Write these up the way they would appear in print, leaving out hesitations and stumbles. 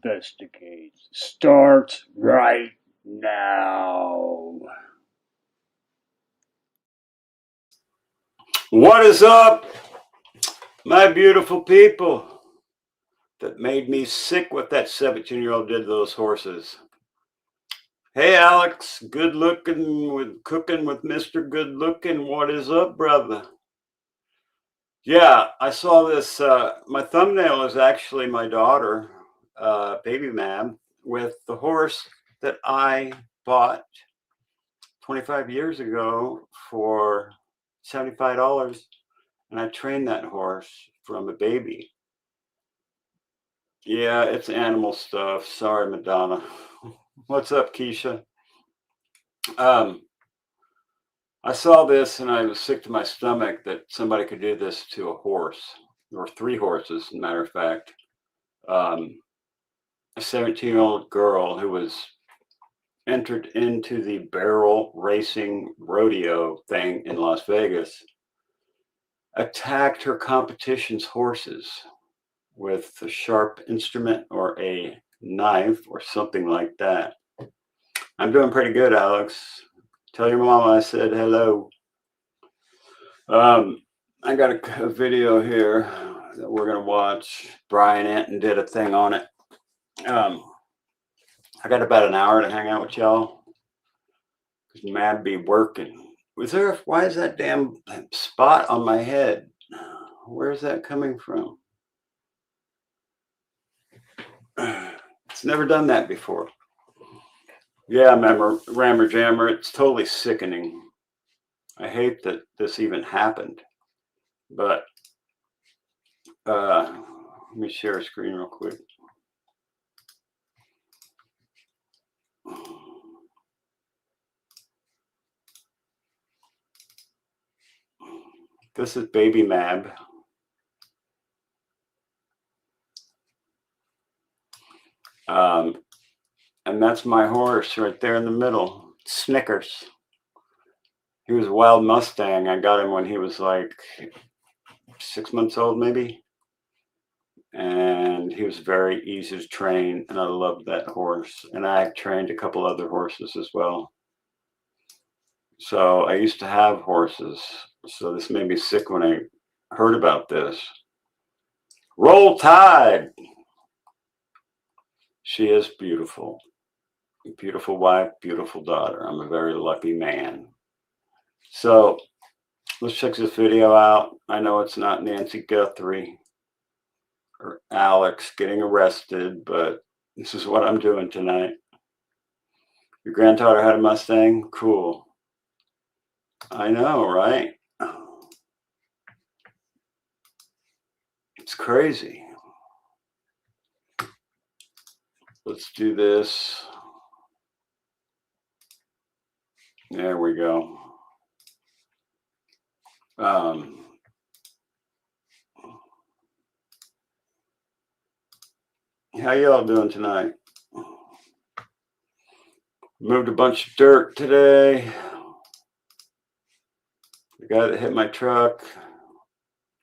Investigates starts right now. What is up, my beautiful people that made me sick what that 17-year-old did to those horses? Hey, Alex, good looking with cooking with Mr. Good Looking. What is up, brother? Yeah, I saw this. My thumbnail is actually my daughter, baby MAB, with the horse that I bought 25 years ago for $75. And I trained that horse from a baby. Yeah, it's animal stuff. Sorry, Madonna. What's up, Keisha? I saw this and I was sick to my stomach that somebody could do this to a horse, or 3 horses, as a matter of fact. A 17-year-old girl who was entered into the barrel racing rodeo thing in Las Vegas attacked her competition's horses with a sharp instrument or a knife or something like that. I'm doing pretty good, Alex. Tell your mama I said hello. I got a video here that we're gonna watch. Brian Anton did a thing on it. I got about an hour to hang out with y'all because MAB be working. Why is that damn spot on my head? Where's that coming from? It's never done that before. Yeah, Rammer Jammer, it's totally sickening. I hate that this even happened. But let me share a screen real quick. This is baby MAB. And that's my horse right there in the middle, Snickers. He was a wild Mustang. I got him when he was like 6 months old, maybe. And he was very easy to train, and I loved that horse. And I trained a couple other horses as well. So I used to have horses. So this made me sick when I heard about this. Roll Tide. She is beautiful. Beautiful wife, beautiful daughter. I'm a very lucky man. So let's check this video out. I know it's not Nancy Guthrie or Alex getting arrested, but this is what I'm doing tonight. Your granddaughter had a Mustang? Cool. I know, right? It's crazy. Let's do this. There we go. How y'all doing tonight? Moved a bunch of dirt today. The guy that hit my truck.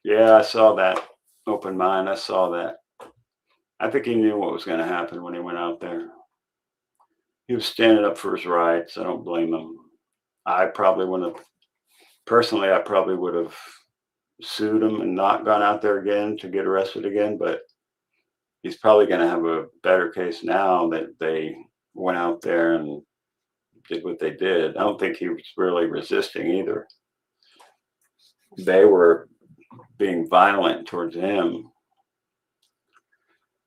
Yeah, I saw that. Open mind, I saw that. I think he knew what was going to happen when he went out there. He was standing up for his rights. I don't blame him. I probably wouldn't have, personally, I probably would have sued him and not gone out there again to get arrested again, but he's probably going to have a better case now that they went out there and did what they did. I don't think he was really resisting either. They were being violent towards him.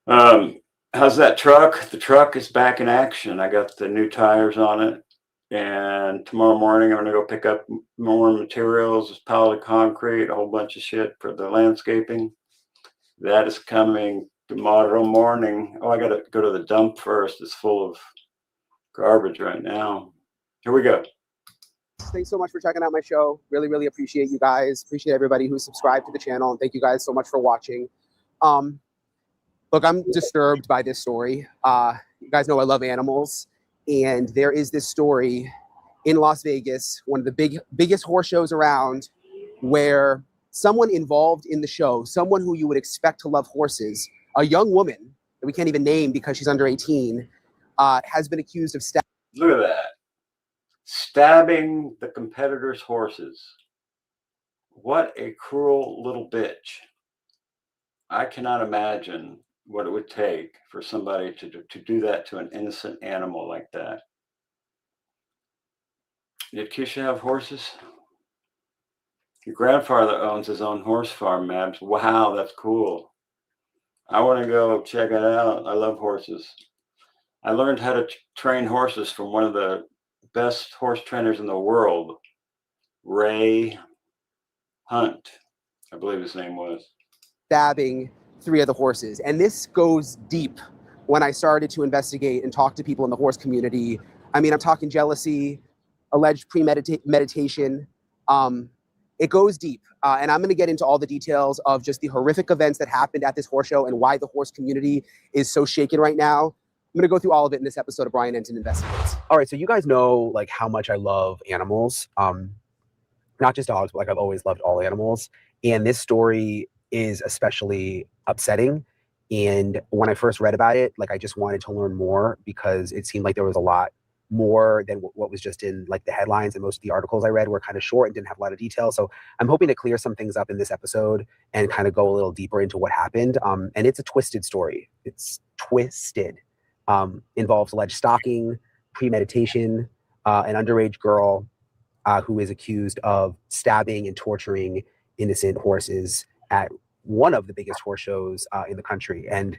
How's that truck? The truck is back in action. I got the new tires on it. And tomorrow morning, I'm going to go pick up more materials, pallet of concrete, a whole bunch of shit for the landscaping. That is coming tomorrow morning. Oh, I got to go to the dump first. It's full of garbage right now. Here we go. Thanks so much for checking out my show. Really, really appreciate you guys. Appreciate everybody who's subscribed to the channel. And thank you guys so much for watching. Look, I'm disturbed by this story. You guys know I love animals. And there is this story in Las Vegas, one of the biggest horse shows around, where someone involved in the show, someone who you would expect to love horses, a young woman, that we can't even name because she's under 18, has been accused of Look at that. Stabbing the competitors' horses. What a cruel little bitch. I cannot imagine what it would take for somebody to do that to an innocent animal like that. Did Keisha have horses? Your grandfather owns his own horse farm, Mabs. Wow, that's cool. I want to go check it out. I love horses. I learned how to train horses from one of the best horse trainers in the world, Ray Hunt, I believe his name was. stabbing 3 of the horses. And this goes deep when I started to investigate and talk to people in the horse community. I mean, I'm talking jealousy, alleged premeditation. It goes deep. And I'm going to get into all the details of just the horrific events that happened at this horse show and why the horse community is so shaken right now. I'm going to go through all of it in this episode of Brian Enton Investigates. All right, so you guys know like how much I love animals. Not just dogs, but like I've always loved all animals. And this story is especially upsetting. And when I first read about it, like I just wanted to learn more because it seemed like there was a lot more than what was just in like the headlines, and most of the articles I read were kind of short and didn't have a lot of detail. So I'm hoping to clear some things up in this episode and kind of go a little deeper into what happened. And it's a twisted story. It's twisted. Involves alleged stalking, premeditation, an underage girl who is accused of stabbing and torturing innocent horses at one of the biggest horse shows in the country. And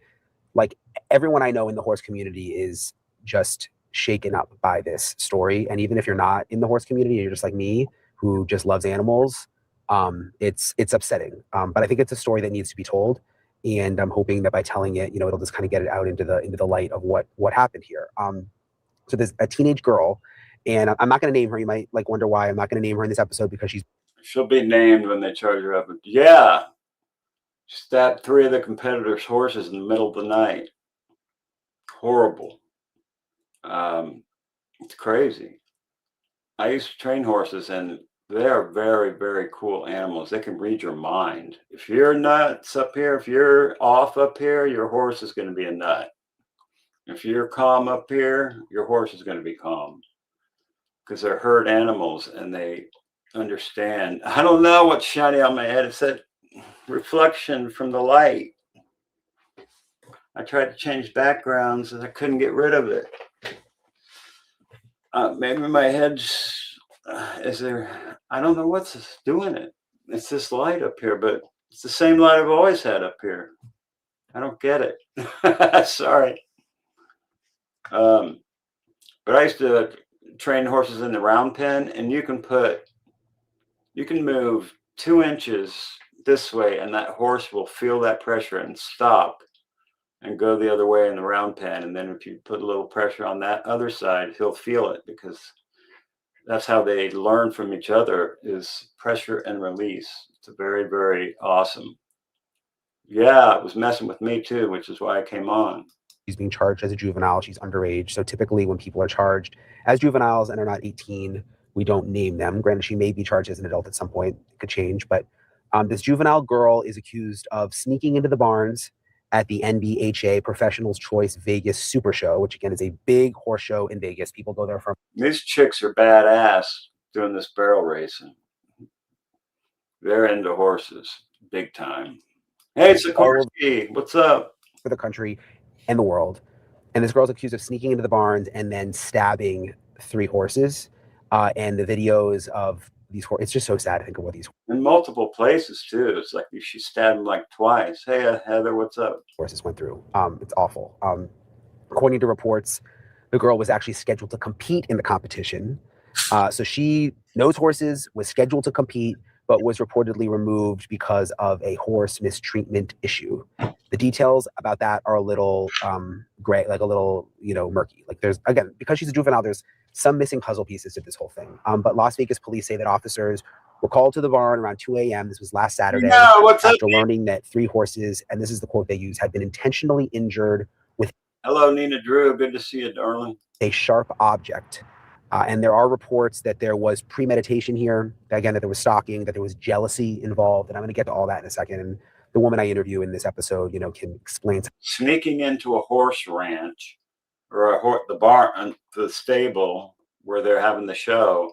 like everyone I know in the horse community is just shaken up by this story. And even if you're not in the horse community, you're just like me, who just loves animals, it's upsetting. But I think it's a story that needs to be told. And I'm hoping that by telling it, it'll just kind of get it out into the light of what happened here. So there's a teenage girl, and I'm not going to name her. You might like wonder why I'm not going to name her in this episode because She'll be named when they charge her up. Yeah. Stabbed 3 of the competitors' horses in the middle of the night. Horrible. It's crazy. I used to train horses, and they are very, very cool animals. They can read your mind. If you're nuts up here, if you're off up here, your horse is going to be a nut. If you're calm up here, your horse is going to be calm because they're herd animals and they understand. I don't know what's shiny on my head. It's that reflection from the light. I tried to change backgrounds and I couldn't get rid of it. Maybe my head's is there. I don't know what's doing it. It's this light up here, but it's the same light I've always had up here. I don't get it. Sorry. But I used to train horses in the round pen, and you can move 2 inches this way, and that horse will feel that pressure and stop and go the other way in the round pen. And then if you put a little pressure on that other side, he'll feel it, because that's how they learn from each other, is pressure and release. It's a very, very awesome. Yeah, it was messing with me too, which is why I came on. She's being charged as a juvenile. She's underage. So typically when people are charged as juveniles and are not 18, we don't name them. Granted, she may be charged as an adult at some point. It could change. But this juvenile girl is accused of sneaking into the barns at the NBHA Professionals Choice Vegas Super Show, which again is a big horse show in Vegas. People go there from. These chicks are badass doing this barrel racing. They're into horses big time. Hey, Sikorsky, what's up? For the country and the world. And this girl's accused of sneaking into the barns and then stabbing 3 horses. And the videos of these horses, it's just so sad to think of what these in multiple places too. It's like she stabbed him like twice. Hey, Heather, what's up? Horses went through. It's awful. According to reports, the girl was actually scheduled to compete in the competition. So she knows horses, was scheduled to compete, but was reportedly removed because of a horse mistreatment issue. The details about that are a little gray, like a little, murky. Like there's, again, because she's a juvenile, there's some missing puzzle pieces to this whole thing. But Las Vegas police say that officers were called to the barn around 2 a.m. This was last Saturday. After learning that 3 horses, and this is the quote they use, had been intentionally injured with. Hello, Nina Drew. Good to see you, darling. A sharp object. And there are reports that there was premeditation here. Again, that there was stalking, that there was jealousy involved. And I'm going to get to all that in a second. And the woman I interview in this episode, can explain. Sneaking into a horse ranch or the barn, the stable where they're having the show,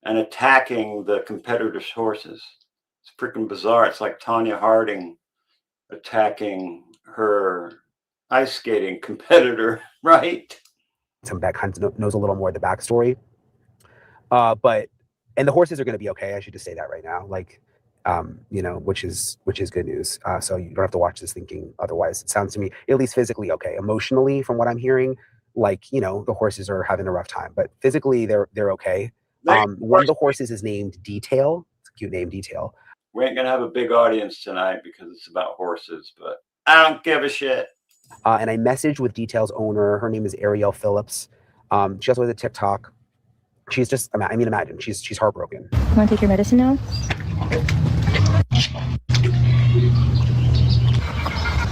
and attacking the competitors' horses. It's freaking bizarre. It's like Tanya Harding attacking her ice skating competitor, right? Some that kind of knows a little more of the backstory. And the horses are going to be okay. I should just say that right now, which is good news. So you don't have to watch this thinking otherwise. It sounds to me, at least physically, okay. Emotionally, from what I'm hearing, the horses are having a rough time, but physically they're okay. One of the horses is named Detail. It's a cute name, Detail. We ain't gonna have a big audience tonight because it's about horses, but I don't give a shit. And I messaged with Detail's owner. Her name is Ariel Phillips. She also has a TikTok. She's just, imagine, she's heartbroken. You want to take your medicine now?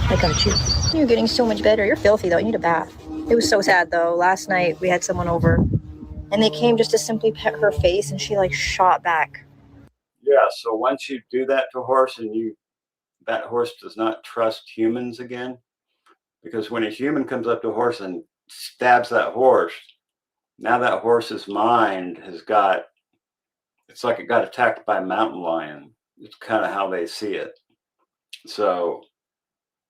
I got you. You're getting so much better. You're filthy, though. You need a bath. It was so sad, though. Last night, we had someone over, and they came just to simply pet her face, and she, shot back. Yeah, so once you do that to a horse and that horse does not trust humans again, because when a human comes up to a horse and stabs that horse, now that horse's mind it's like it got attacked by a mountain lion. It's kind of how they see it. So,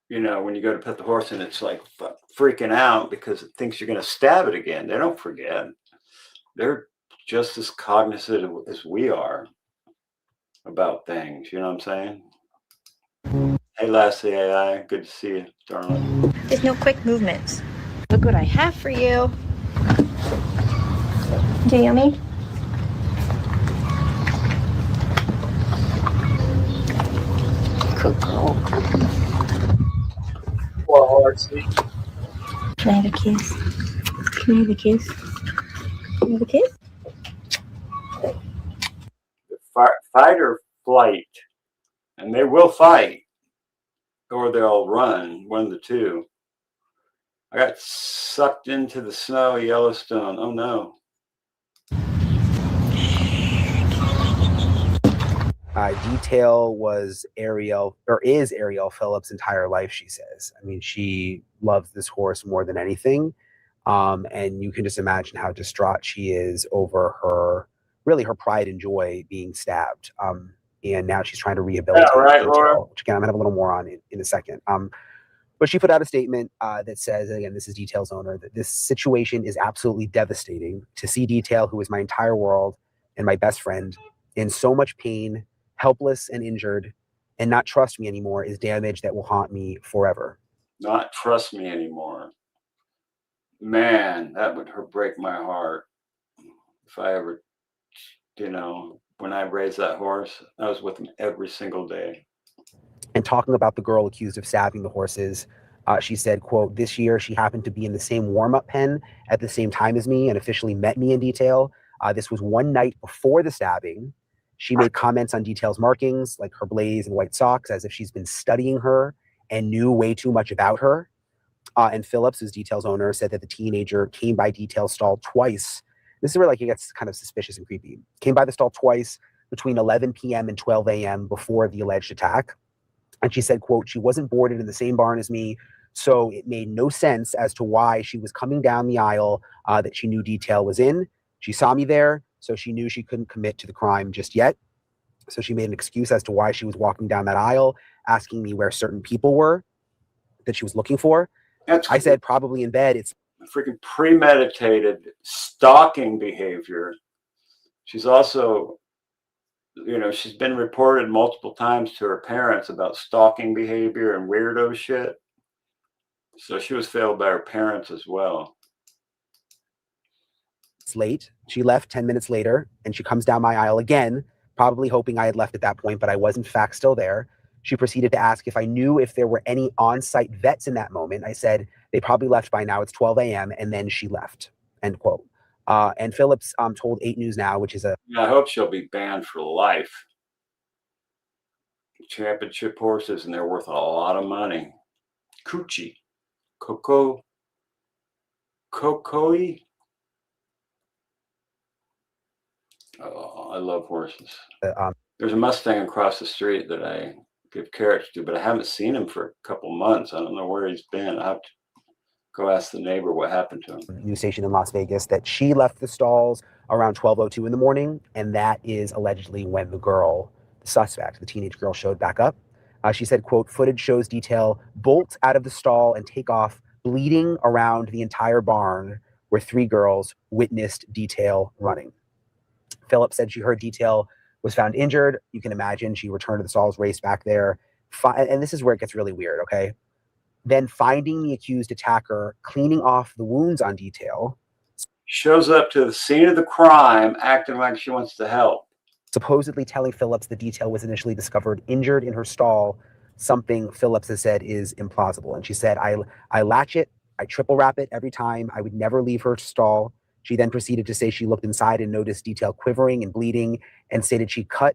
when you go to pet the horse and it's like freaking out because it thinks you're going to stab it again, they don't forget. They're just as cognizant as we are about things. You know what I'm saying? Hey, Lassie AI, good to see you, darling. There's no quick movements. Look what I have for you. Is it yummy? Coco. Well, Archie. Can I have a kiss? Can I have a kiss? Can I have a kiss? Fight or flight, and they will fight or they'll run, one of the two. I got sucked into the snow, Yellowstone. Oh no. Detail is Ariel Phillips' entire life, she says. She loves this horse more than anything. And you can just imagine how distraught she is over her pride and joy being stabbed. And now she's trying to rehabilitate Detail, which again, I'm gonna have a little more on in a second. But she put out a statement that says, again, this is Detail's owner, that this situation is absolutely devastating. To see Detail, who is my entire world and my best friend, in so much pain, helpless and injured, and not trust me anymore is damage that will haunt me forever. Not trust me anymore. Man, that would break my heart. If I ever, when I raised that horse, I was with him every single day. And talking about the girl accused of stabbing the horses, she said, quote, "This year she happened to be in the same warm-up pen at the same time as me and officially met me in Detail. This was one night before the stabbing. She made comments on Detail's markings, like her blaze and white socks, as if she's been studying her and knew way too much about her." And Phillips, who's Detail's owner, said that the teenager came by Detail's stall twice. This is where it gets kind of suspicious and creepy. Came by the stall twice between 11 p.m. and 12 a.m. before the alleged attack. And she said, quote, "She wasn't boarded in the same barn as me, so it made no sense as to why she was coming down the aisle that she knew Detail was in. She saw me there, so she knew she couldn't commit to the crime just yet. So she made an excuse as to why she was walking down that aisle, asking me where certain people were that she was looking for. I said, probably in bed." It's freaking premeditated stalking behavior. She's also, she's been reported multiple times to her parents about stalking behavior and weirdo shit. So she was failed by her parents as well. It's late. She left 10 minutes later, and she comes down my aisle again, probably hoping I had left at that point, but I was in fact still there. She proceeded to ask if I knew if there were any on-site vets in that moment. I said, they probably left by now. It's 12 a.m. And then she left, end quote. And Phillips told 8 News Now, which is I hope she'll be banned for life. Championship horses, and they're worth a lot of money. Coochie. Kokoi. Oh, I love horses. There's a Mustang across the street that I give carrots to, but I haven't seen him for a couple months. I don't know where he's been. I have to go ask the neighbor what happened to him. News station in Las Vegas that she left the stalls around 12:02 in the morning, and that is allegedly when the girl, the suspect, the teenage girl, showed back up. She said, quote, footage shows detail bolt out of the stall and take off, bleeding around the entire barn where 3 girls witnessed detail running. Phillips said she heard detail was found injured. You can imagine she returned to the stalls, raced back there. And this is where it gets really weird, okay? Then finding the accused attacker, cleaning off the wounds on detail. Shows up to the scene of the crime, acting like she wants to help. Supposedly telling Phillips the detail was initially discovered injured in her stall, something Phillips has said is implausible. And she said, I latch it, I triple wrap it every time. I would never leave her stall. She then proceeded to say she looked inside and noticed detail quivering and bleeding, and stated she got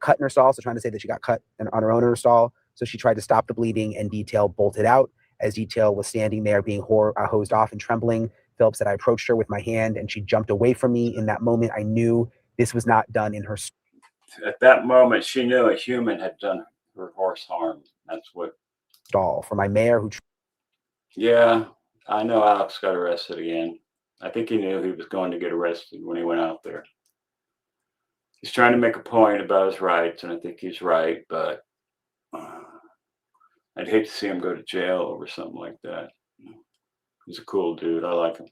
cut in her stall. So trying to say that she got cut on her own in her stall. So she tried to stop the bleeding, and detail bolted out. As detail was standing there being hosed off and trembling, Phillips said, I approached her with my hand and she jumped away from me. In that moment, I knew this was not done in her. At that moment, she knew a human had done her horse harm. That's what. Stall for my mayor who. Yeah, I know Alex got arrested again. I think he knew he was going to get arrested when he went out there. He's trying to make a point about his rights, and I think he's right, but I'd hate to see him go to jail over something like that. He's a cool dude. I like him.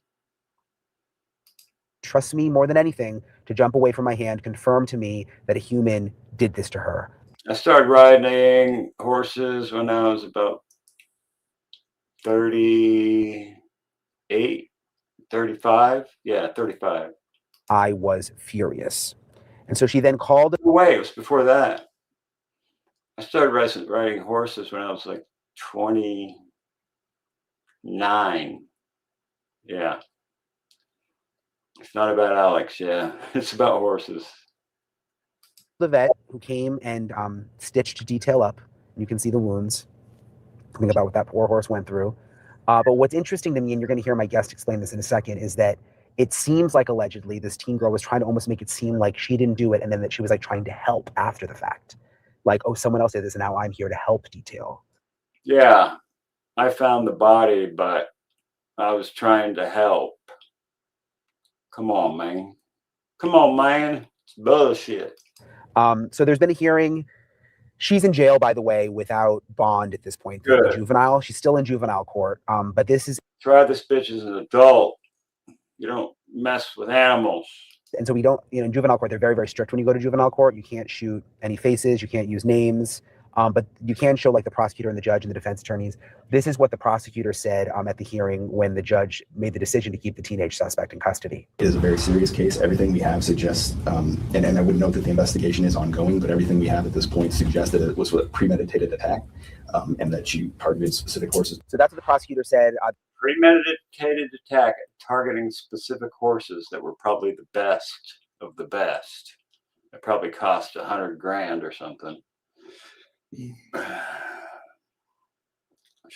Trusts me more than anything to jump away from my hand, confirm to me that a human did this to her. I started riding horses when I was about 38, 35. Yeah, 35. I was furious. And so she then called. No way, it was before that. I started riding horses when I was like 29. Yeah. It's not about Alex, yeah. It's about horses. The vet who came and stitched detail up. You can see the wounds. Think about what that poor horse went through. But what's interesting to me, and you're going to hear my guest explain this in a second, is that it seems like allegedly this teen girl was trying to almost make it seem like she didn't do it, and then that she was like trying to help after the fact. Like, oh, someone else did this, and now I'm here to help detail. Yeah, I found the body, but I was trying to help. Come on, man. Come on, man. It's bullshit. So there's been a hearing. She's in jail, by the way, without bond at this point. Juvenile. She's still in juvenile court. But this is. Try this bitch as an adult. You don't mess with animals. And so we don't, in juvenile court, they're very, very strict when you go to juvenile court. You can't shoot any faces. You can't use names. But you can show like the prosecutor and the judge and the defense attorneys. This is what the prosecutor said at the hearing when the judge made the decision to keep the teenage suspect in custody. It is a very serious case. Everything we have suggests, and I would note that the investigation is ongoing, but everything we have at this point suggests that it was a premeditated attack and that she targeted specific horses. So that's what the prosecutor said. Premeditated attack targeting specific horses that were probably the best of the best. It probably cost $100,000 or something.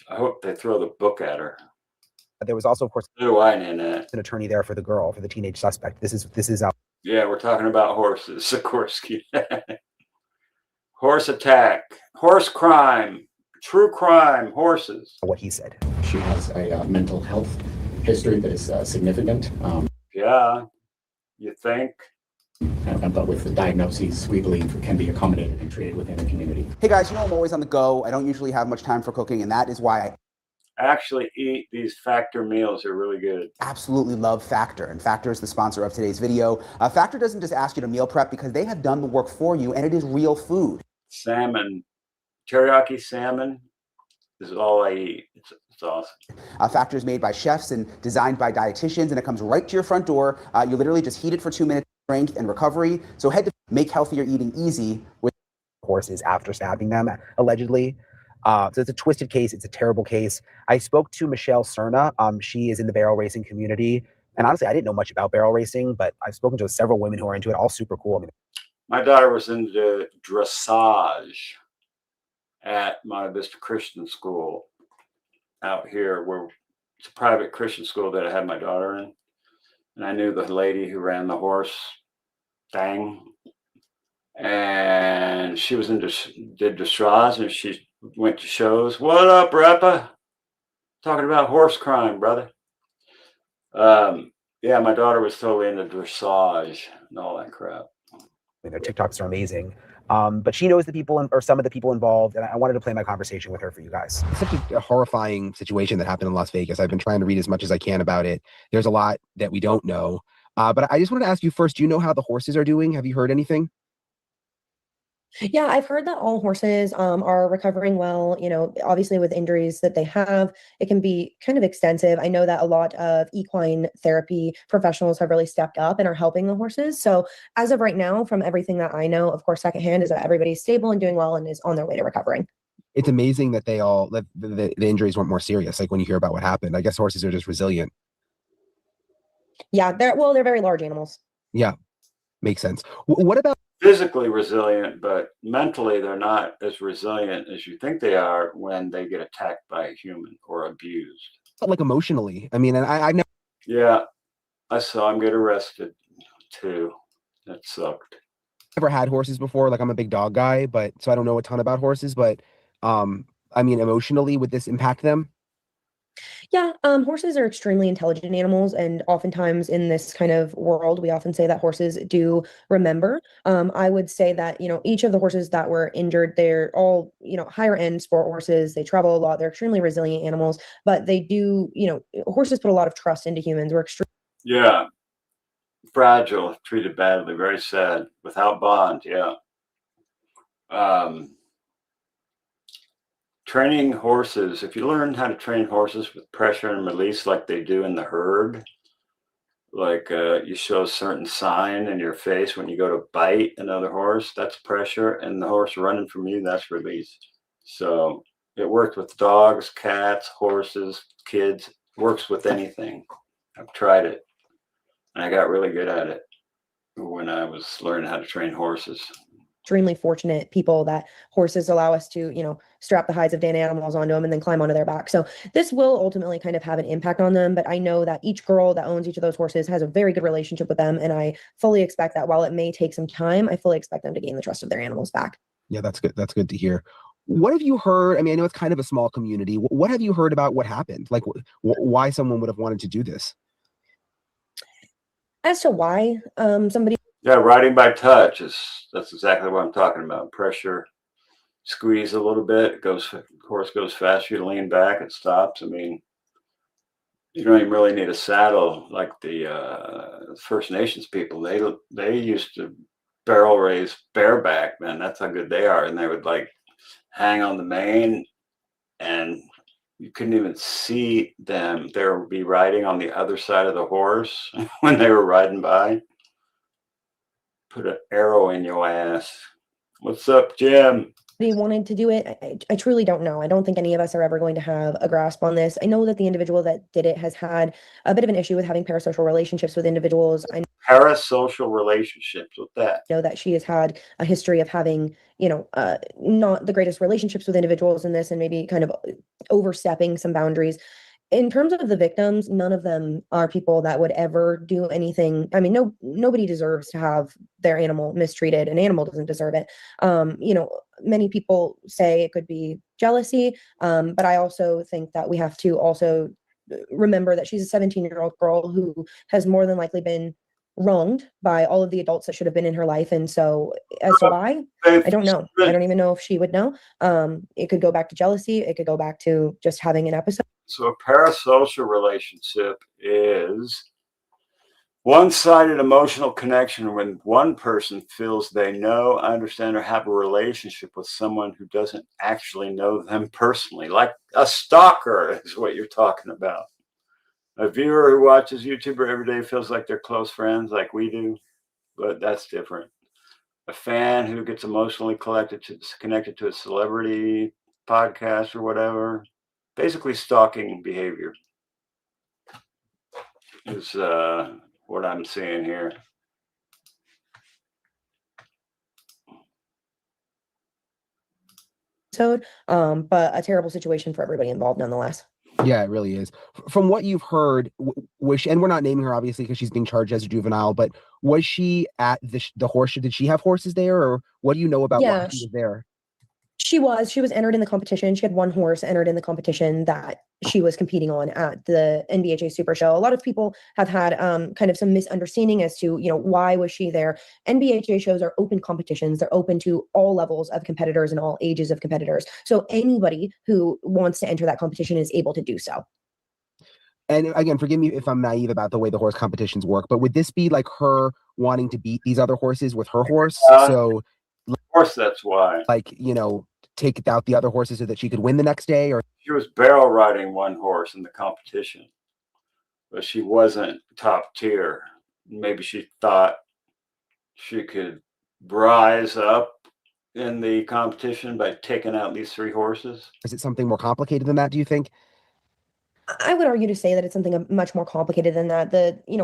I hope they throw the book at her. There was also, of course, an attorney there for the girl, for the teenage suspect. This is. Yeah, we're talking about horses, Sikorsky. Horse attack, horse crime, true crime, horses. What he said. She has a mental health history that is significant. Yeah, you think? But with the diagnoses, we believe can be accommodated and treated within the community. Hey guys, I'm always on the go. I don't usually have much time for cooking, and that is why I actually eat these Factor meals. Are really good. Absolutely love Factor, and Factor is the sponsor of today's video. Factor doesn't just ask you to meal prep because they have done the work for you, and it is real food. Salmon, teriyaki salmon is all I eat. It's awesome. Factor is made by chefs and designed by dietitians, and it comes right to your front door. You literally just heat it for 2 minutes. Strength and recovery. So head to Make Healthier Eating Easy with horses after stabbing them, allegedly. So it's a twisted case. It's a terrible case. I spoke to Michelle Cerna. She is in the barrel racing community. And honestly, I didn't know much about barrel racing, but I've spoken to several women who are into it, all super cool. I mean, my daughter was into dressage at Mabsta Christian School out here, where it's a private Christian school that I had my daughter in. And I knew the lady who ran the horse thing. and she was did dressage, and she went to shows. What up, Rappa? Talking about horse crime, brother. Yeah, my daughter was totally into dressage and all that crap. Their TikToks are amazing. But she knows the people or some of the people involved, and I wanted to play my conversation with her for you guys. It's such a horrifying situation that happened in Las Vegas. I've been trying to read as much as I can about it. There's a lot that we don't know. But I just wanted to ask you first, do you know how the horses are doing? Have you heard anything? Yeah, I've heard that all horses are recovering well. You know, obviously with injuries that they have, it can be kind of extensive. I know that a lot of equine therapy professionals have really stepped up and are helping the horses. So as of right now, from everything that I know, of course, secondhand is that everybody's stable and doing well and is on their way to recovering. It's amazing that the injuries weren't more serious. Like when you hear about what happened, I guess horses are just resilient. Yeah, they're very large animals. Yeah, makes sense. What about physically resilient, but mentally they're not as resilient as you think they are when they get attacked by a human or abused. like emotionally? I mean, and I've never. Yeah, I saw him get arrested too. That sucked. Never had horses before. Like I'm a big dog guy, but so I don't know a ton about horses. But I mean, emotionally, would this impact them? Yeah, horses are extremely intelligent animals, and oftentimes in this kind of world, we often say that horses do remember. I would say that, you know, each of the horses that were injured, they're all, you know, higher end sport horses. They travel a lot. They're extremely resilient animals, but they do, you know, horses put a lot of trust into humans. We're extremely Yeah, fragile, treated badly, very sad, without bond. Yeah. Training horses, if you learn how to train horses with pressure and release like they do in the herd, like you show a certain sign in your face when you go to bite another horse, that's pressure, and the horse running from you, that's release. So it works with dogs, cats, horses, kids, works with anything. I've tried it, and I got really good at it when I was learning how to train horses. extremely fortunate people that horses allow us to, you know, strap the hides of dead animals onto them and then climb onto their back. So this will ultimately kind of have an impact on them. But I know that each girl that owns each of those horses has a very good relationship with them. And I fully expect that while it may take some time, I fully expect them to gain the trust of their animals back. Yeah, that's good. That's good to hear. What have you heard? I mean, I know it's kind of a small community. What have you heard about what happened? Like why someone would have wanted to do this? As to why somebody Yeah, riding by touch that's exactly what I'm talking about. Pressure, squeeze a little bit, horse goes fast, you lean back, it stops. I mean, you don't even really need a saddle like the First Nations people. They used to barrel raise bareback, man. That's how good they are. And they would like hang on the mane, and you couldn't even see them. They would be riding on the other side of the horse when they were riding by. Put an arrow in your ass. What's up, Jim? wanted to do it, I truly don't know. I don't think any of us are ever going to have a grasp on this. I know that the individual that did it has had a bit of an issue with having parasocial relationships with individuals. I Parasocial relationships with that. know that she has had a history of having, you know, not the greatest relationships with individuals in this and maybe kind of overstepping some boundaries. In terms of the victims, none of them are people that would ever do anything. I mean, nobody deserves to have their animal mistreated. An animal doesn't deserve it. You know, many people say it could be jealousy, but I also think that we have to also remember that she's a 17-year-old girl who has more than likely been wronged by all of the adults that should have been in her life. And so as to why, I don't know. I don't even know if she would know. It could go back to jealousy. It could go back to just having an episode. So a parasocial relationship is one-sided emotional connection when one person feels they know, understand, or have a relationship with someone who doesn't actually know them personally. Like a stalker is what you're talking about. A viewer who watches YouTuber every day feels like they're close friends like we do, but that's different. A fan who gets emotionally connected to a celebrity podcast or whatever, basically stalking behavior is what I'm seeing here. But a terrible situation for everybody involved nonetheless. Yeah, it really is. From what you've heard, was she, and we're not naming her obviously because she's being charged as a juvenile, but was she at the horse show? Did she have horses there, or what do you know about why Yeah, she was there? she was entered in the competition. She had one horse entered in the competition that she was competing on at the NBHA Super Show. A lot of people have had kind of some misunderstanding as to, why was she there? NBHA shows are open competitions. They're open to all levels of competitors and all ages of competitors. So anybody who wants to enter that competition is able to do so. And again, forgive me if I'm naive about the way the horse competitions work, but would this be like her wanting to beat these other horses with her horse? So, Of course, that's why. like, take out the other horses so that she could win the next day, or She was barrel riding one horse in the competition, but she wasn't top tier. Maybe she thought she could rise up in the competition by taking out these 3 horses. is it something more complicated than that, do you think? I would argue to say that it's something much more complicated than that.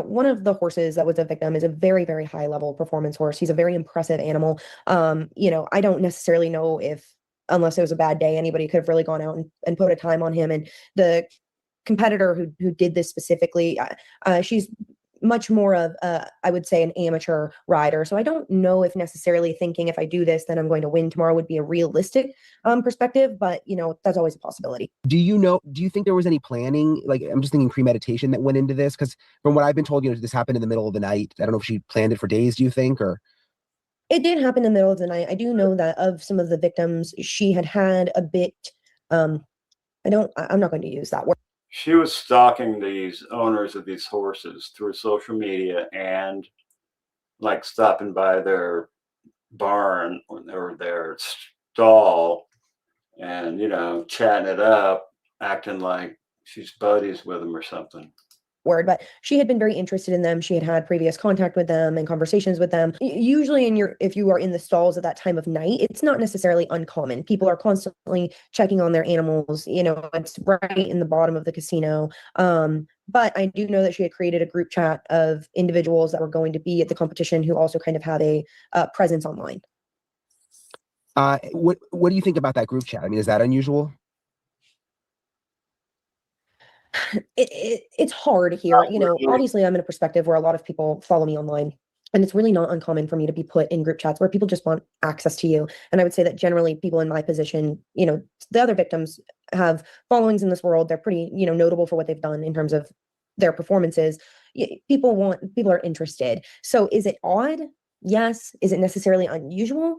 One of the horses that was a victim is a very, very high level performance horse. He's a very impressive animal. I don't necessarily know if, unless it was a bad day, anybody could have really gone out and put a time on him. And the competitor who did this specifically, she's much more of I would say an amateur rider. So I don't know if necessarily thinking if I do this, then I'm going to win tomorrow would be a realistic perspective, but that's always a possibility. Do you think there was any planning? Like, I'm just thinking premeditation that went into this, because from what I've been told, this happened in the middle of the night. I don't know if she planned it for days, do you think, or? It did happen in the middle of the night. I do know that of some of the victims, she had a bit, I'm not going to use that word. She was stalking these owners of these horses through social media and like stopping by their barn or their stall and, chatting it up, acting like she's buddies with them or something. Word, but she had been very interested in them. She had previous contact with them and conversations with them. Usually if you are in the stalls at that time of night, it's not necessarily uncommon. People are constantly checking on their animals. It's right in the bottom of the casino. But I do know that she had created a group chat of individuals that were going to be at the competition who also kind of have a presence online. What do you think about that group chat? I mean, is that unusual? It's hard here. Obviously I'm in a perspective where a lot of people follow me online, and it's really not uncommon for me to be put in group chats where people just want access to you. And I would say that generally people in my position, the other victims have followings in this world. They're pretty, notable for what they've done in terms of their performances. People are interested. So is it odd? Yes. Is it necessarily unusual?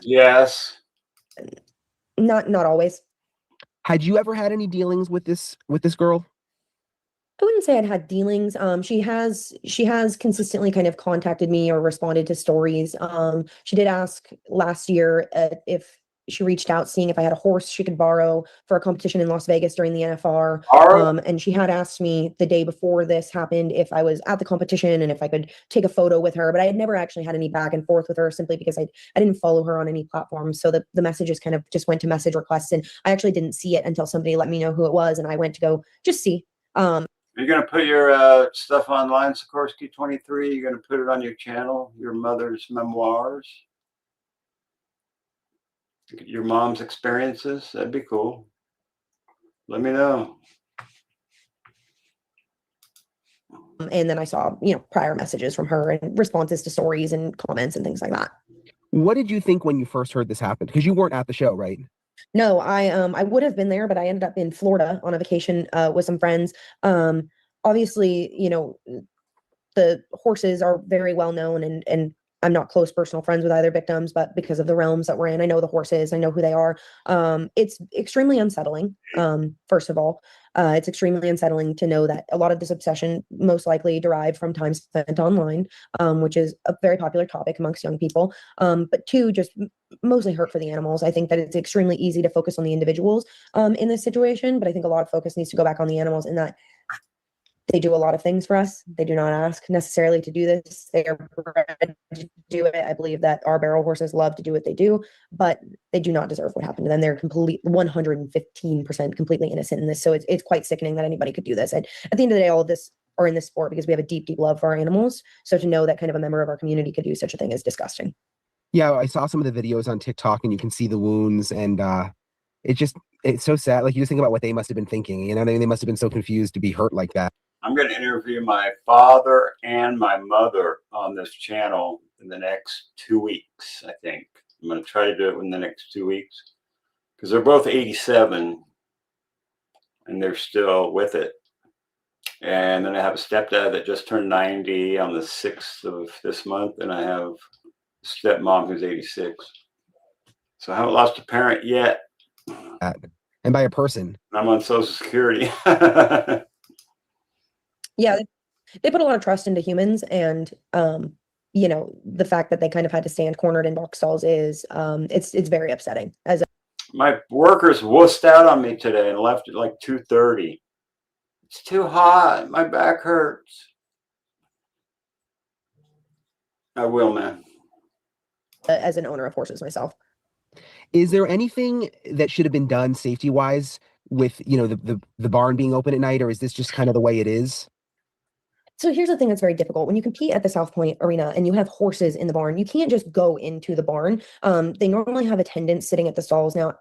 Yes. Not always. Had you ever had any dealings with this girl? I wouldn't say I'd had dealings. She has consistently kind of contacted me or responded to stories. She did ask last year if she reached out, seeing if I had a horse she could borrow for a competition in Las Vegas during the NFR. And she had asked me the day before this happened if I was at the competition and if I could take a photo with her. But I had never actually had any back and forth with her, simply because I didn't follow her on any platform. So the messages kind of just went to message requests, and I actually didn't see it until somebody let me know who it was, and I went to go just see. Are you going to put your stuff online, Sikorsky 23? You're going to put it on your channel, your mother's memoirs? Your mom's experiences? That'd be cool. Let me know. And then I saw, prior messages from her and responses to stories and comments and things like that. What did you think when you first heard this happen? Because you weren't at the show, right? No, I would have been there, but I ended up in Florida on a vacation with some friends. Obviously, the horses are very well known, and I'm not close personal friends with either victims, but because of the realms that we're in, I know the horses, I know who they are. It's extremely unsettling. First of all, it's extremely unsettling to know that a lot of this obsession most likely derived from time spent online, which is a very popular topic amongst young people. But two, just mostly hurt for the animals. I think that it's extremely easy to focus on the individuals in this situation, but I think a lot of focus needs to go back on the animals, in that they do a lot of things for us. They do not ask necessarily to do this. They are bred to do it. I believe that our barrel horses love to do what they do, but they do not deserve what happened to them. They're 115% completely innocent in this. So it's quite sickening that anybody could do this. And at the end of the day, all of this are in this sport because we have a deep, deep love for our animals. So to know that kind of a member of our community could do such a thing is disgusting. Yeah, I saw some of the videos on TikTok, and you can see the wounds, and it's so sad. Like, you just think about what they must have been thinking. You know what I mean? They must have been so confused to be hurt like that. I'm going to interview my father and my mother on this channel in the next 2 weeks, I think. I'm going to try to do it in the next 2 weeks because they're both 87 and they're still with it. And then I have a stepdad that just turned 90 on the 6th of this month, and I have a stepmom who's 86. So I haven't lost a parent yet. And by a person. I'm on Social Security. Yeah, they put a lot of trust into humans, and you know, the fact that they kind of had to stand cornered in box stalls is it's very upsetting. As My workers wussed out on me today and left at like 2:30. It's too hot. My back hurts. I will, man. as an owner of horses myself. Is there anything that should have been done safety wise with, you know, the barn being open at night, or is this just kind of the way it is? So here's the thing that's very difficult. When you compete at the South Point Arena and you have horses in the barn, you can't just go into the barn. They normally have attendants sitting at the stalls. Now,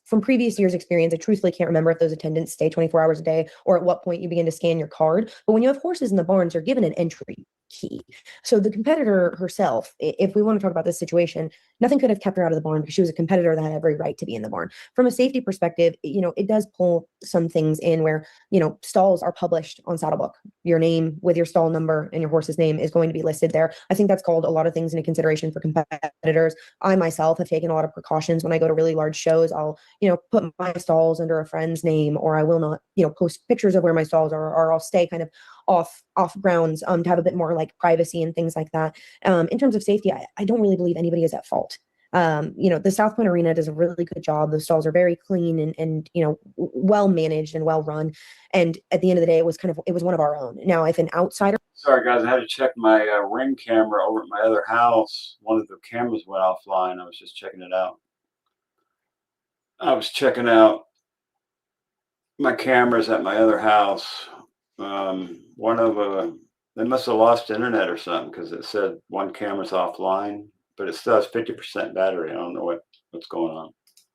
from previous years' experience, I truthfully can't remember if those attendants stay 24 hours a day or at what point you begin to scan your card. But when you have horses in the barns, they're given an entry key. So the competitor herself, if we want to talk about this situation, nothing could have kept her out of the barn because she was a competitor that had every right to be in the barn. From a safety perspective, you know, it does pull some things in where, you know, stalls are published on Saddlebook. Your name with your stall number and your horse's name is going to be listed there. I think that's called a lot of things into consideration for competitors. I myself have taken a lot of precautions when I go to really large shows. I'll, you know, put my stalls under a friend's name, or I will not, you know, post pictures of where my stalls are, or I'll stay kind of off grounds to have a bit more like privacy and things like that. In terms of safety, I don't really believe anybody is at fault. You know, the South Point Arena does a really good job. The stalls are very clean and you know, well managed and well run. And at the end of the day, it was one of our own. Now, if an outsider. Sorry, guys, I had to check my Ring camera over at my other house. One of the cameras went offline. I was just checking it out. I was checking out my cameras at my other house. One of they must have lost internet or something because it said one camera's offline, but it still has 50% battery. I don't know what's going on.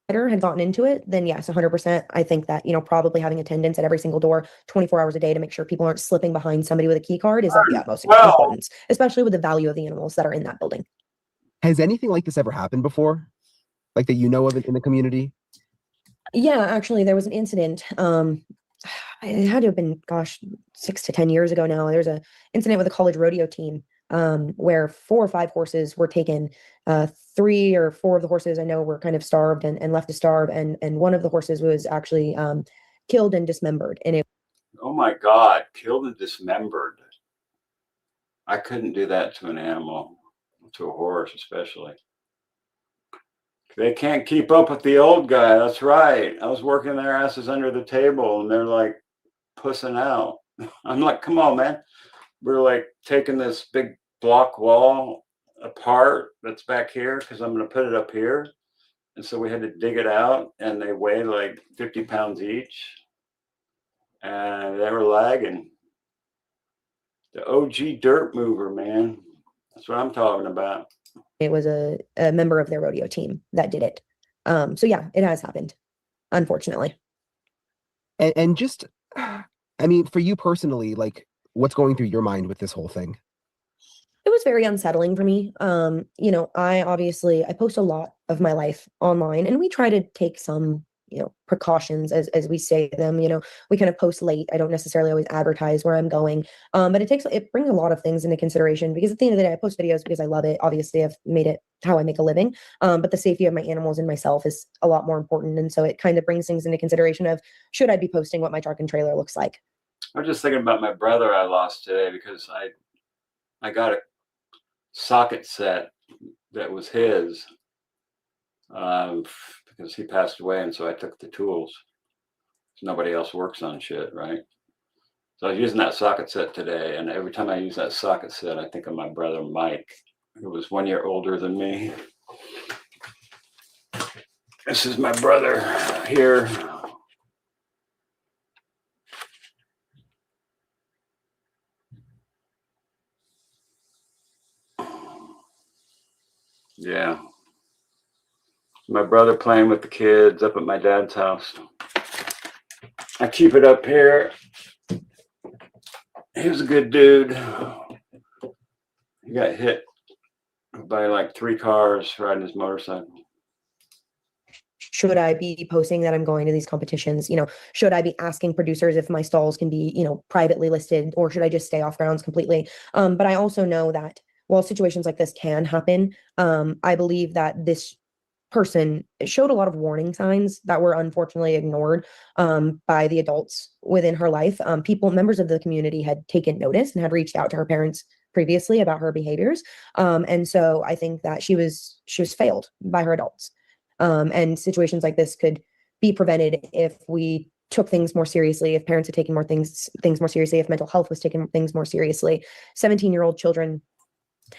Had gotten into it, then yes, 100%. I think that, you know, probably having attendants at every single door 24 hours a day to make sure people aren't slipping behind somebody with a key card is of the utmost importance, especially with the value of the animals that are in that building. Has anything like this ever happened before? Like that you know of it in the community? Yeah, actually, there was an incident. It had to have been, gosh, 6 to 10 years ago now. There's an incident with a college rodeo team where 4 or 5 horses were taken. 3 or 4 of the horses I know were kind of starved and left to starve, and one of the horses was actually killed and dismembered. And it. Oh my God, killed and dismembered. I couldn't do that to an animal, to a horse especially. They can't keep up with the old guy. That's right. I was working their asses under the table and they're like pussing out. I'm like, come on, man. We're like taking this big block wall apart that's back here because I'm going to put it up here. And so we had to dig it out, and they weigh like 50 pounds each. And they were lagging. The OG dirt mover, man. That's what I'm talking about. It was a member of their rodeo team that did it. So yeah, it has happened, unfortunately. And just, I mean, for you personally, like, what's going through your mind with this whole thing? It was very unsettling for me. You know, I post a lot of my life online, and we try to take some, you know, precautions as we say them. You know, we kind of post late. I don't necessarily always advertise where I'm going, but it brings a lot of things into consideration, because at the end of the day, I post videos because I love it. Obviously, I've made it how I make a living, but the safety of my animals and myself is a lot more important, and so it kind of brings things into consideration of, should I be posting what my truck and trailer looks like? I was just thinking about my brother I lost today, because I got a socket set that was his because he passed away, and so I took the tools. Nobody else works on shit, right? So I was using that socket set today, and every time I use that socket set, I think of my brother Mike, who was 1 year older than me. This is my brother here. Yeah. My brother playing with the kids up at my dad's house. I keep it up here. He was a good dude. He got hit by like 3 cars riding his motorcycle. Should I be posting that I'm going to these competitions? Should I be asking producers if my stalls can be, privately listed, or should I just stay off grounds completely? But I also know that while situations like this can happen, I believe that this person showed a lot of warning signs that were unfortunately ignored by the adults within her life. Members of the community had taken notice and had reached out to her parents previously about her behaviors. And so I think that she was failed by her adults. And situations like this could be prevented if we took things more seriously, if parents had taken things more seriously, if mental health was taken things more seriously. 17-year-old children,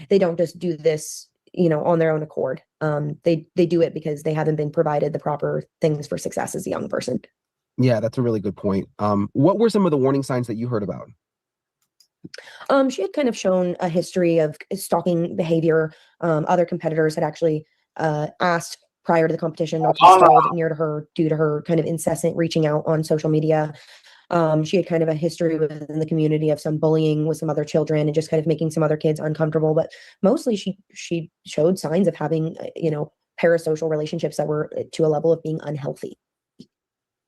they don't just do this, on their own accord. They do it because they haven't been provided the proper things for success as a young person. Yeah, that's a really good point. What were some of the warning signs that you heard about? She had kind of shown a history of stalking behavior. Other competitors had actually asked prior to the competition not to be stalled near to her due to her kind of incessant reaching out on social media. She had kind of a history within the community of some bullying with some other children and just kind of making some other kids uncomfortable. But mostly she showed signs of having, parasocial relationships that were to a level of being unhealthy.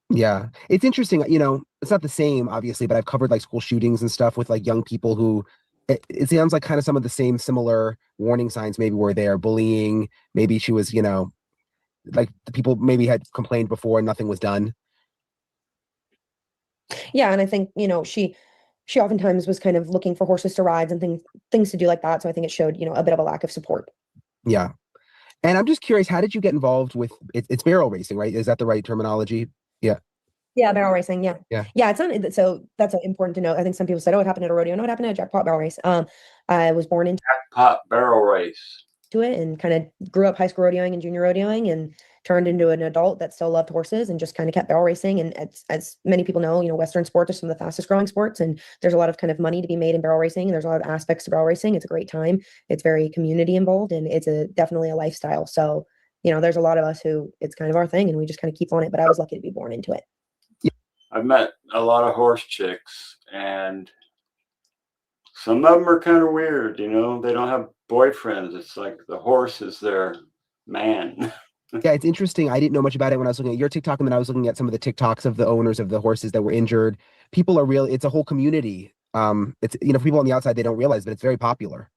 Yeah, it's interesting. It's not the same, obviously, but I've covered like school shootings and stuff with like young people who it sounds like kind of some of the same similar warning signs maybe were there. Bullying, maybe she was, like the people maybe had complained before and nothing was done. Yeah, and I think, she oftentimes was kind of looking for horses to ride and things to do like that. So I think it showed, a bit of a lack of support. Yeah. And I'm just curious, how did you get involved with it's barrel racing, right? Is that the right terminology? Yeah. Yeah, barrel racing. Yeah. Yeah. Yeah, it's not so that's important to know. I think some people said, "Oh, it happened at a rodeo." No, it happened at a jackpot barrel race. I was born into Jackpot barrel race. it and kind of grew up high school rodeoing and junior rodeoing and turned into an adult that still loved horses and just kind of kept barrel racing. And as many people know, Western sports are some of the fastest growing sports, and there's a lot of kind of money to be made in barrel racing. And there's a lot of aspects to barrel racing. It's a great time. It's very community involved, and it's definitely a lifestyle. So, there's a lot of us who it's kind of our thing, and we just kind of keep on it. But I was lucky to be born into it. I've met a lot of horse chicks, and some of them are kind of weird. They don't have boyfriends. It's like the horse is their man. Yeah, it's interesting. I didn't know much about it when I was looking at your TikTok, and then I was looking at some of the TikToks of the owners of the horses that were injured. People are really, it's a whole community. It's, for people on the outside, they don't realize, but it's very popular.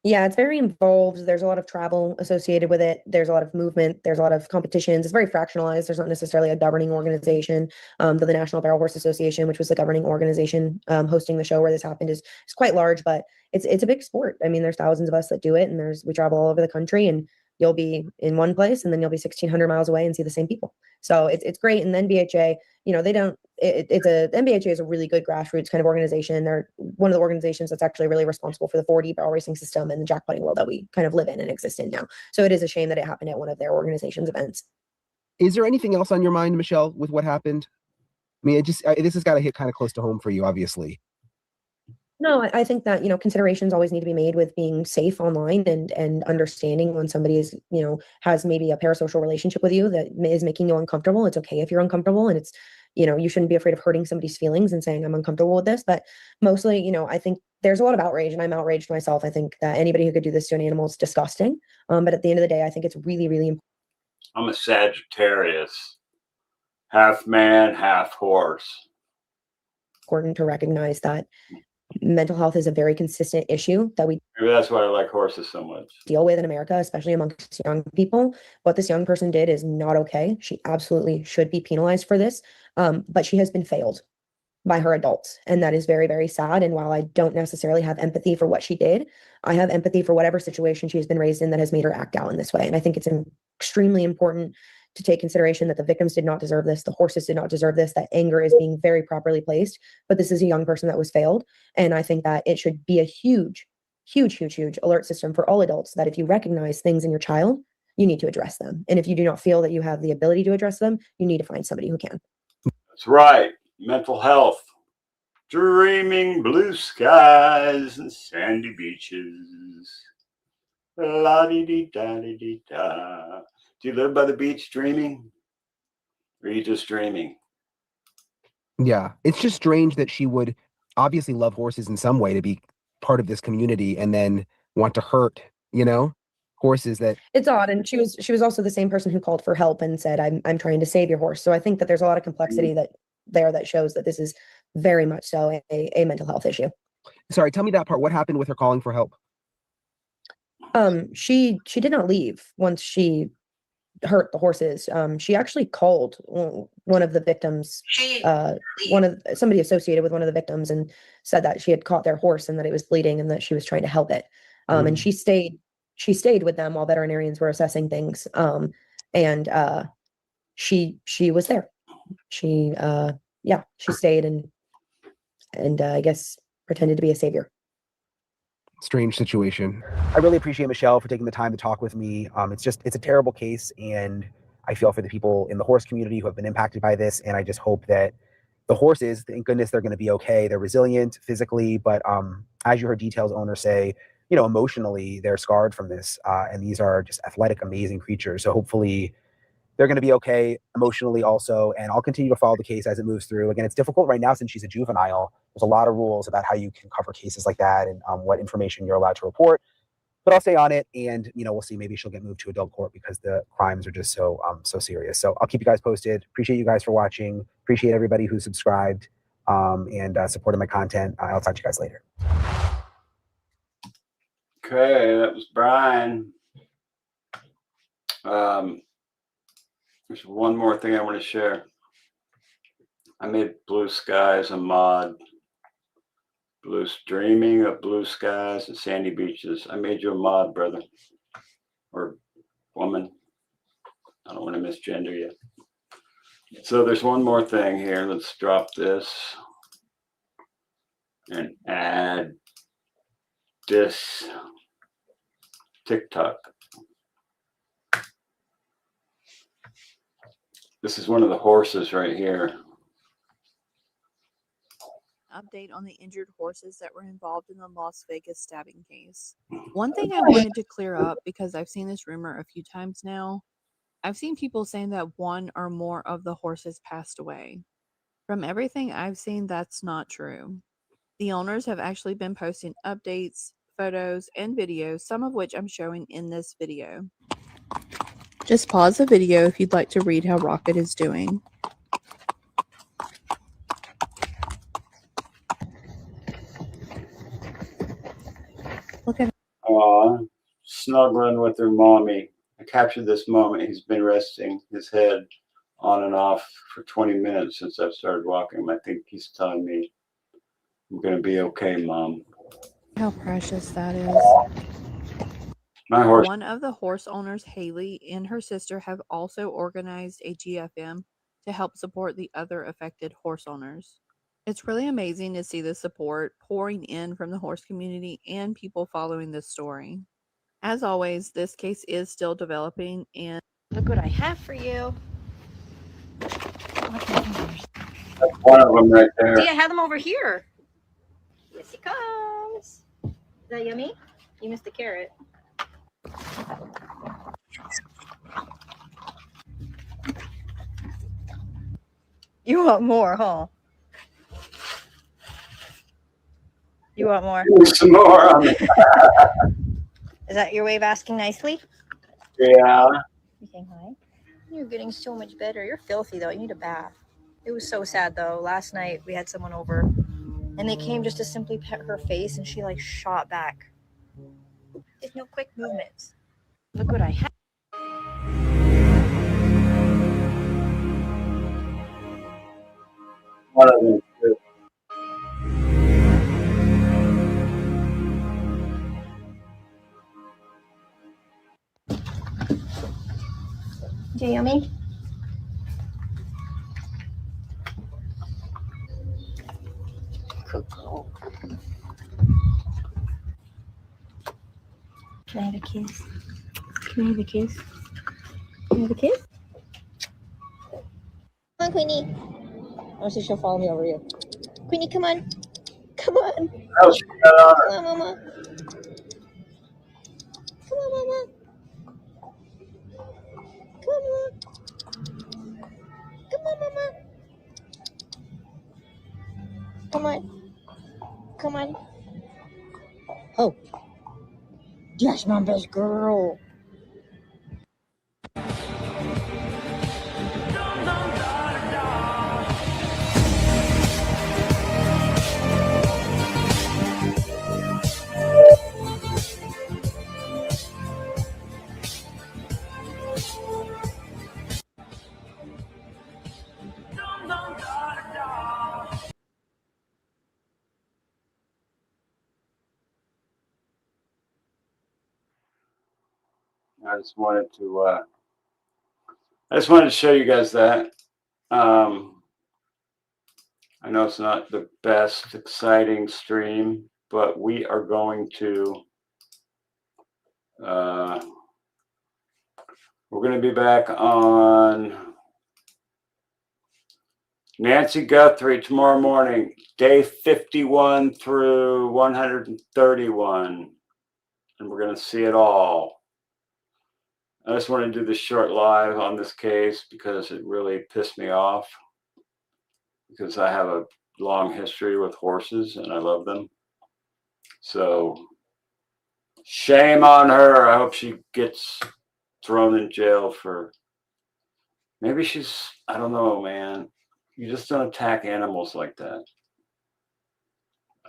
Yeah, it's very involved. There's a lot of travel associated with it. There's a lot of movement. There's a lot of competitions. It's very fractionalized. There's not necessarily a governing organization. The National Barrel Horse Association, which was the governing organization hosting the show where this happened, is quite large, but it's a big sport. I mean, there's thousands of us that do it, and we travel all over the country, and you'll be in one place, and then you'll be 1,600 miles away and see the same people. So it's great. And then NBHA, they don't. NBHA is a really good grassroots kind of organization. They're one of the organizations that's actually really responsible for the 4D barrel racing system and the jackpotting world that we kind of live in and exist in now. So it is a shame that it happened at one of their organization's events. Is there anything else on your mind, Michelle, with what happened? I mean, this has got to hit kind of close to home for you, obviously. No, I think that, considerations always need to be made with being safe online and understanding when somebody is, has maybe a parasocial relationship with you that is making you uncomfortable. It's okay if you're uncomfortable, and it's, you shouldn't be afraid of hurting somebody's feelings and saying, I'm uncomfortable with this. But mostly, I think there's a lot of outrage, and I'm outraged myself. I think that anybody who could do this to an animal is disgusting. But at the end of the day, I think it's really, really important. I'm a Sagittarius, half man, half horse. Important to recognize that mental health is a very consistent issue that we Maybe that's why I like horses so much. deal with in America, especially amongst young people. What this young person did is not okay. She absolutely should be penalized for this. But she has been failed by her adults. And that is very, very sad. And while I don't necessarily have empathy for what she did, I have empathy for whatever situation she has been raised in that has made her act out in this way. And I think it's extremely important to take consideration that the victims did not deserve this. The horses did not deserve this. That anger is being very properly placed. But this is a young person that was failed. And I think that it should be a huge, huge, huge, huge alert system for all adults that if you recognize things in your child, you need to address them. And if you do not feel that you have the ability to address them, you need to find somebody who can. That's right. Mental health. Dreaming blue skies and sandy beaches. La-di-di-da-di-di-da. Do you live by the beach dreaming? Or are you just dreaming? Yeah, it's just strange that she would obviously love horses in some way to be part of this community and then want to hurt, horses that It's odd, and she was also the same person who called for help and said, I'm trying to save your horse." So I think that there's a lot of complexity that shows that this is very much so a mental health issue. Sorry, tell me that part. What happened with her calling for help? She did not leave once she hurt the horses. She actually called one of the victims, somebody associated with one of the victims, and said that she had caught their horse and that it was bleeding and that she was trying to help it. And she stayed with them while veterinarians were assessing things. And she was there. She stayed and I guess pretended to be a savior. Strange situation. I really appreciate Michelle for taking the time to talk with me. It's a terrible case, and I feel for the people in the horse community who have been impacted by this. And I just hope that the horses, thank goodness, they're going to be okay. They're resilient physically, but as you heard Details owner say, emotionally, they're scarred from this. And these are just athletic, amazing creatures. So hopefully they're going to be okay emotionally also. And I'll continue to follow the case as it moves through. Again, it's difficult right now since she's a juvenile. There's a lot of rules about how you can cover cases like that and what information you're allowed to report. But I'll stay on it, and we'll see. Maybe she'll get moved to adult court because the crimes are just so serious. So I'll keep you guys posted. Appreciate you guys for watching. Appreciate everybody who subscribed and supported my content. I'll talk to you guys later. Okay, that was Brian. There's one more thing I want to share. I made Blue Skies a mod. Dreaming of blue skies and sandy beaches. I made you a mod, brother. Or woman. I don't want to misgender you. So there's one more thing here. Let's drop this and add this TikTok. This is one of the horses right here. Update on the injured horses that were involved in the Las Vegas stabbing case. One thing I wanted to clear up, because I've seen this rumor a few times now. I've seen people saying that one or more of the horses passed away. From everything I've seen, that's not true. The owners have actually been posting updates, photos, and videos, some of which I'm showing in this video. Just pause the video if you'd like to read how Rocket is doing. Look at Snuggling with her mommy. I captured this moment. He's been resting his head on and off for 20 minutes since I've started walking him. I think he's telling me, I'm going to be okay, Mom. how precious that is. My horse. One of the horse owners, Haley, and her sister have also organized a GFM to help support the other affected horse owners. It's really amazing to see the support pouring in from the horse community and people following this story. As always, this case is still developing, and Look what I have for you. That's one of them right there. See, I have them over here. Yes, he comes. Is that yummy? You missed the carrot. You want more, huh? You want more? Some more on it. Is that your way of asking nicely? Yeah. You saying hi? You're getting so much better. You're filthy, though. You need a bath. It was so sad, though. Last night, we had someone over, and they came just to simply pet her face, and she, shot back. There's no quick movements. Look what I have. One of them. Too. Is it yummy? Coco. Can I have a kiss? Can I have a kiss? Can I have a kiss? Come on, Queenie. I want to see if she'll follow me over here. Queenie, come on. Come on. How's she got on her? Come on, Mama. Come on, on? Oh, that's my best girl. I just wanted to show you guys that. I know it's not the best exciting stream, but we are going to we're going to be back on Nancy Guthrie tomorrow morning, day 51 through 131, and we're going to see it all. I just want to do this short live on this case because it really pissed me off, because I have a long history with horses and I love them. So shame on her. I hope she gets thrown in jail for, maybe she's, I don't know, man. You just don't attack animals like that.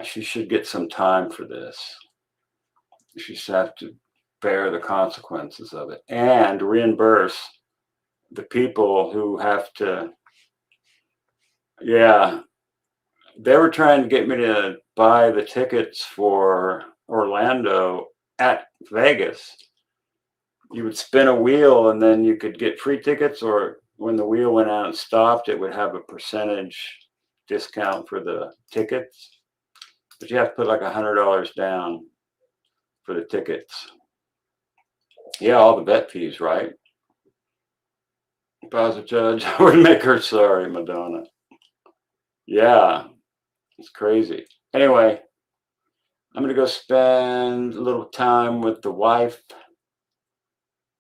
She should get some time for this. She should have to bear the consequences of it and reimburse the people who have to. Yeah, they were trying to get me to buy the tickets for Orlando at Vegas. You would spin a wheel and then you could get free tickets, or when the wheel went out and stopped, it would have a percentage discount for the tickets. But you have to put like $100 down for the tickets. Yeah, all the vet fees, right? If I was a judge, I would make her sorry, Madonna. Yeah, it's crazy. Anyway, I'm going to go spend a little time with the wife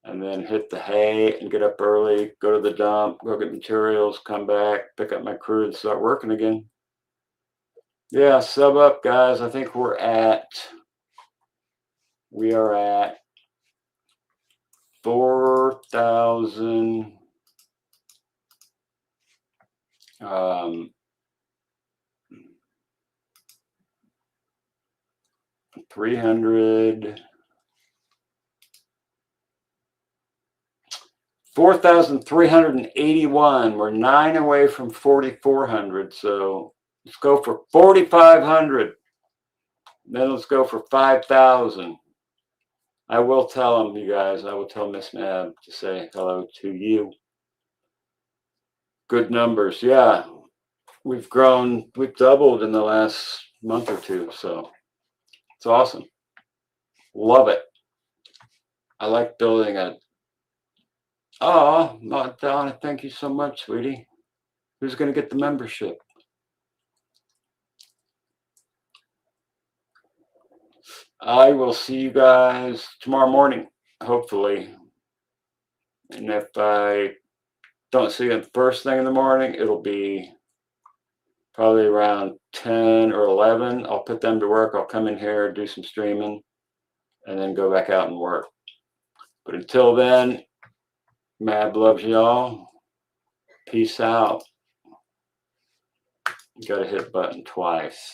and then hit the hay and get up early, go to the dump, go get materials, come back, pick up my crew and start working again. Yeah, sub up, guys. I think we are at 4,000. 4,381. We're 9 away from 4,400. So let's go for 4,500. Then let's go for 5,000. I will tell them, you guys. I will tell Miss Mab to say hello to you. Good numbers. Yeah, we've grown. We've doubled in the last month or two. So it's awesome. Love it. I like building a. Oh, Donna, thank you so much, sweetie. Who's going to get the membership? I will see you guys tomorrow morning, hopefully. And if I don't see you first thing in the morning, it'll be probably around 10 or 11. I'll put them to work. I'll come in here, do some streaming, and then go back out and work. But until then, Mab loves y'all. Peace out. You got to hit button twice.